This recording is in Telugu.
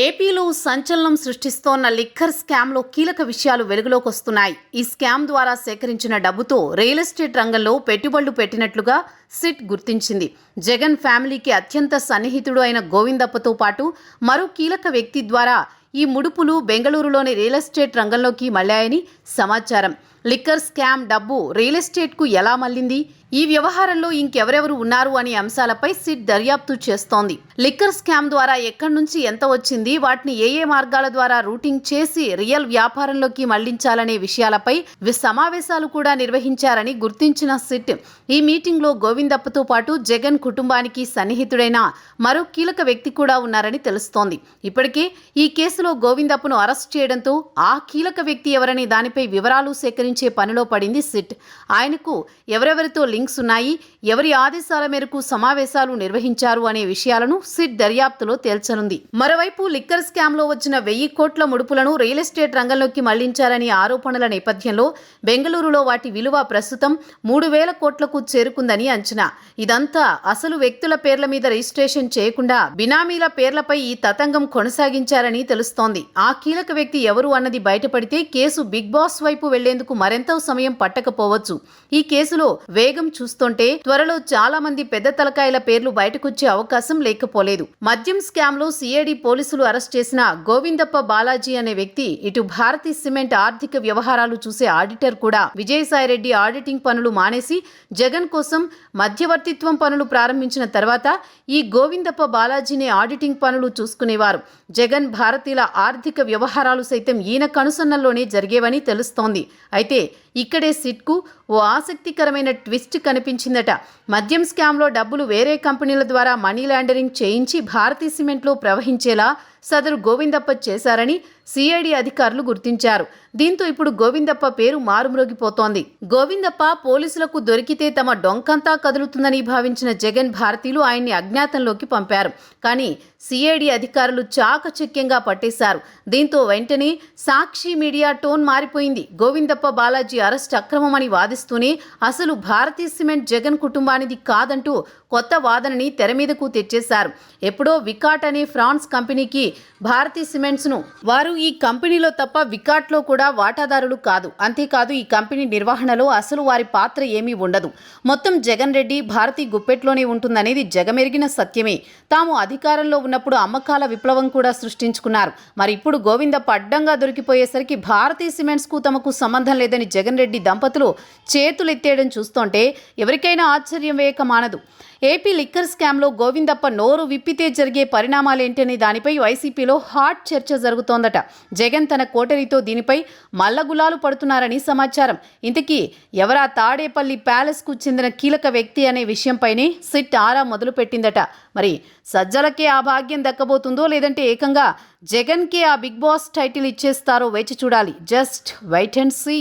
ఏపీలో సంచలనం సృష్టిస్తోన్న లిక్కర్ స్కామ్లో కీలక విషయాలు వెలుగులోకి వస్తున్నాయి. ఈ స్కామ్ ద్వారా సేకరించిన డబ్బుతో రియల్ ఎస్టేట్ రంగంలో పెట్టుబడులు పెట్టినట్లుగా సిట్ గుర్తించింది. జగన్ ఫ్యామిలీకి అత్యంత సన్నిహితుడు అయిన గోవిందప్పతో పాటు మరో కీలక వ్యక్తి ద్వారా ఈ ముడుపులు బెంగళూరులోని రియల్ ఎస్టేట్ రంగంలోకి మళ్లాయని సమాచారం. లిక్కర్ స్కామ్ డబ్బు రియల్ ఎస్టేట్కు ఎలా మళ్లింది, ఈ వ్యవహారంలో ఇంకెవరెవరు ఉన్నారు అనే అంశాలపై సిట్ దర్యాప్తు చేస్తోంది. లిక్కర్ స్కామ్ ద్వారా ఎక్కడి నుంచి ఎంత వచ్చింది, వాటిని ఏ మార్గాల ద్వారా రూటింగ్ చేసి రియల్ వ్యాపారంలోకి మళ్లించాలనే విషయాలపై సమావేశాలు కూడా నిర్వహించారని గుర్తించిన సిట్ ఈ మీటింగ్లో గోవిందప్పతో పాటు జగన్ కుటుంబానికి సన్నిహితుడైన మరో కీలక వ్యక్తి కూడా ఉన్నారని తెలుస్తోంది. ఇప్పటికే ఈ కేసులో గోవిందప్పను అరెస్ట్ చేయడంతో ఆ కీలక వ్యక్తి ఎవరనే దానిపై వివరాలు సేకరించే పనిలో పడింది సిట్. ఆయనకు ఎవరెవరితో లింక్స్ ఉన్నాయి, ఎవరి ఆదేశాల మేరకు సమావేశాలు నిర్వహించారు అనే విషయాలను సిట్ దర్యాప్తులో తేల్చనుంది. మరోవైపు లిక్కర్ స్కామ్ లో వచ్చిన 1000 కోట్ల ముడుపులను రియల్ ఎస్టేట్ రంగంలోకి మళ్లించారనే ఆరోపణల నేపథ్యంలో బెంగళూరులో వాటి విలువ ప్రస్తుతం 3000 కోట్లకు చేరుకుందని అంచనా. ఇదంతా అసలు వ్యక్తుల పేర్ల మీద రిజిస్ట్రేషన్ చేయకుండా బినామీల పేర్లపై ఈ తతంగం కొనసాగించారని తెలుస్తోంది. ఆ కీలక వ్యక్తి ఎవరు అన్నది బయటపడితే కేసు బిగ్ బాస్ వైపు వెళ్లేందుకు మరెంతో సమయం పట్టకపోవచ్చు. ఈ కేసులో వేగం చూస్తుంటే త్వరలో చాలా మంది పెద్ద తలకాయల పేర్లు బయటకొచ్చే అవకాశం లేకపోలేదు. మద్యం స్కామ్ లో సిఐడి పోలీసులు అరెస్ట్ చేసిన గోవిందప్ప బాలాజీ అనే వ్యక్తి ఇటు భారతీ సిమెంట్ ఆర్థిక వ్యవహారాలు చూసే ఆడిటర్ కూడా. విజయసాయిరెడ్డి ఆడిటింగ్ పనులు మానేసి జగన్ కోసం మధ్యవర్తిత్వం పనులు ప్రారంభించిన తర్వాత ఈ గోవిందప్ప బాలాజీనే ఆడిటింగ్ పనులు చూసుకునేవారు. జగన్ భారతీయుల ఆర్థిక వ్యవహారాలు సైతం ఈయన కనుసన్నల్లోనే జరిగేవని తెలుస్తోంది. అయితే ఇక్కడే సిట్కు ఓ ఆసక్తికరమైన ట్విస్ట్ కనిపించిందట. మద్యం స్కామ్లో డబ్బులు వేరే కంపెనీల ద్వారా మనీ లాండరింగ్ చేయించి భారతీ సిమెంట్లో ప్రవహించేలా సదరు గోవిందప్ప చేశారని సిఐడి అధికారులు గుర్తించారు. దీంతో ఇప్పుడు గోవిందప్ప పేరు మారుమ్రోగిపోతోంది. గోవిందప్ప పోలీసులకు దొరికితే తమ డొంకంతా కదులుతుందని భావించిన జగన్ భారతీయులు ఆయన్ని అజ్ఞాతంలోకి పంపారు. కానీ సిఐడి అధికారులు చాకచక్యంగా పట్టేశారు. దీంతో వెంటనే సాక్షి మీడియా టోన్ మారిపోయింది. గోవిందప్ప బాలాజీ అరెస్ట్ అక్రమమని వాదిస్తూనే అసలు భారతీ సిమెంట్ జగన్ కుటుంబానిది కాదంటూ కొత్త వాదనని తెర మీదకు తెచ్చేశారు. ఎప్పుడో వికాట్ అనే ఫ్రాన్స్ కంపెనీకి భారతీ సిమెంట్స్ను వారు ఈ కంపెనీలో తప్ప వికాట్లో కూడా వాటాదారులు కాదు. అంతేకాదు ఈ కంపెనీ నిర్వహణలో అసలు వారి పాత్ర ఏమీ ఉండదు. మొత్తం జగన్ రెడ్డి భారతీ గుప్పెట్లోనే ఉంటుందనేది జగమెరిగిన సత్యమే. తాము అధికారంలో ఉన్నప్పుడు అమ్మకాల విప్లవం కూడా సృష్టించుకున్నారు. మరి ఇప్పుడు గోవిందప్ప అడ్డంగా దొరికిపోయేసరికి భారతీ సిమెంట్స్కు తమకు సంబంధం లేదని జగన్ రెడ్డి దంపతులు చేతులెత్తేయడం చూస్తుంటే ఎవరికైనా ఆశ్చర్యం వేయక మానదు. ఏపీ లిక్కర్ స్కామ్లో గోవిందప్ప నోరు విప్పితే జరిగే పరిణామాలేంటనే దానిపై వైసీపీలో హాట్ చర్చ జరుగుతోందట. జగన్ తన కోటరీతో దీనిపై మల్లగులాలు పడుతున్నారని సమాచారం. ఇంతకీ ఎవరా తాడేపల్లి ప్యాలెస్కు చెందిన కీలక వ్యక్తి అనే విషయంపైనే సిట్ ఆరా మొదలుపెట్టిందట. మరి సజ్జలకే ఆ భాగ్యం దక్కబోతుందో లేదంటే ఏకంగా జగన్కే ఆ బిగ్ బాస్ టైటిల్ ఇచ్చేస్తారో వేచి చూడాలి. Just wait and see.